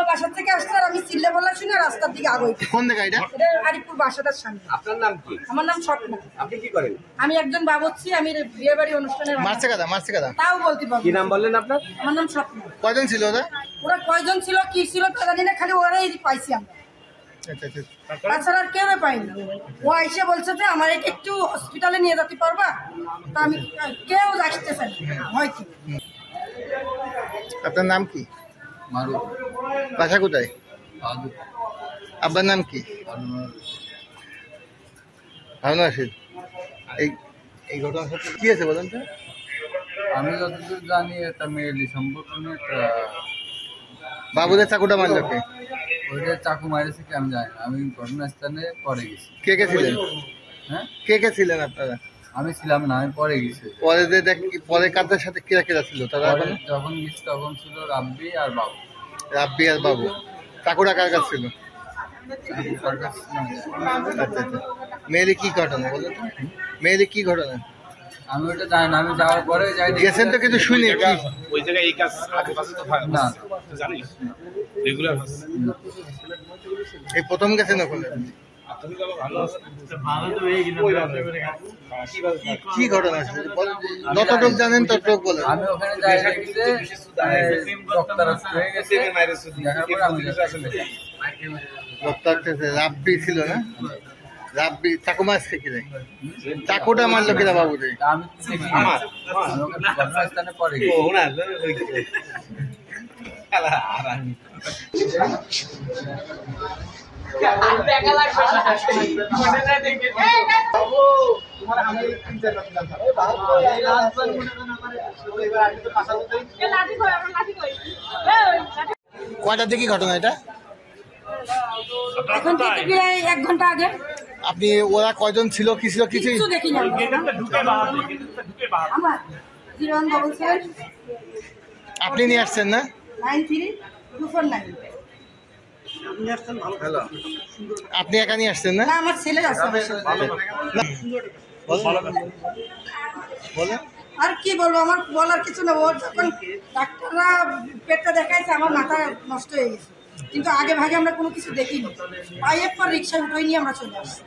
বাসার থেকে আসছে আর আমি চিল্লা বলা শুনে রাস্তার দিকে আগে আরিপুর বাসাটার সামনে। আপনার নাম কি? আমার নাম স্বপ্না। আপনি কি করেন? আমি একজন বাবুর্চি। আমি বিয়ে বাড়ি অনুষ্ঠানে তাও বলতে পারবো। কি নাম বললেন আপনার? আমার নাম স্বপ্না। কয়জন ছিল ওরা কয়জন ছিল কি ছিল তা জানি না, খালি ওরাই পাইছি আমরা, তাছাড়া আর কেউ পাইনি। ও এসে বলছে যে আমার একটু হসপিটালে নিয়ে যেতে পারবা, তা আমি কেউ আসতেছে হয়তো। আপনার নাম কি? বাসা কোথায়? আব্বার নাম কি? হারুন রশিদ। এই ঘটনা কি আছে বলেন তো? আমি যতদূর জানি এটা মেয়েলি সম্পর্ক নিয়ে বাবুদের চাকুটা মারল কে? ওইটা চাকু মারেছে কি আমি জানি না। আমি ঘটনাস্থানে পরে গেছি। কে কে ছিলেন? হ্যাঁ, কে ছিলেন আপনারা? আমি ছিলাম না, আমি পরে গেছি। পরে যে পরে কাদের সাথে কিরা কিরা ছিল তারা? যখন গেছি তখন ছিল রাব্বি আর বাবু। রাব্বি আর বাবু। চাকুটা কার কাছে ছিল? আচ্ছা। মেয়েলি কি ঘটনা বলুন তো? মেয়েলি কি ঘটনা? আমি ওটা জানি না। আমি যাওয়ার পরে যাই গেছেন তো কিছু শুনি কি? ওই জায়গায় এই কাজ আগে পাশে তো হয় না, জানিস রেগুলার এই প্রথম গেছেন ওখানে? কি ঘটনা যতটুক জানেন ততটুক বলেন। আমি ওখানে যাই দেখেছি হয়ে গেছে। দেখার পরে আমি রাব্বি ছিল না? রাব্বি চাকু মারছে কিরে? চাকুটা মারলো কিরা বাবুরে? আমি ঘটনাস্থানে পরে গেছি। কয়টার দিকে ঘটনা এটা? এখন থেকে প্রায় 1 ঘন্টা আগে। আপনি ওরা কয়জন ছিল কি ছিল কিছুই কিছু দেখি না। আমার 0177 আপনি নিয়ে আসছেন না? 932449। হ্যালো, আপনি একা নিয়ে আসছেন না? না, আমার ছেলে আছে আমার সাথে। বলেন। আর কি বলবো, আমার বলার কিছু না। ওর যখন ডাক্তাররা পেটটা দেখাইছে আমার মাথা নষ্ট হয়ে গেছে, কিন্তু আগে ভাগে আমরা কোনো কিছু দেখিনি। পাইয়ের পর রিক্সা উঠাই নিয়ে আমরা চলে আসছি।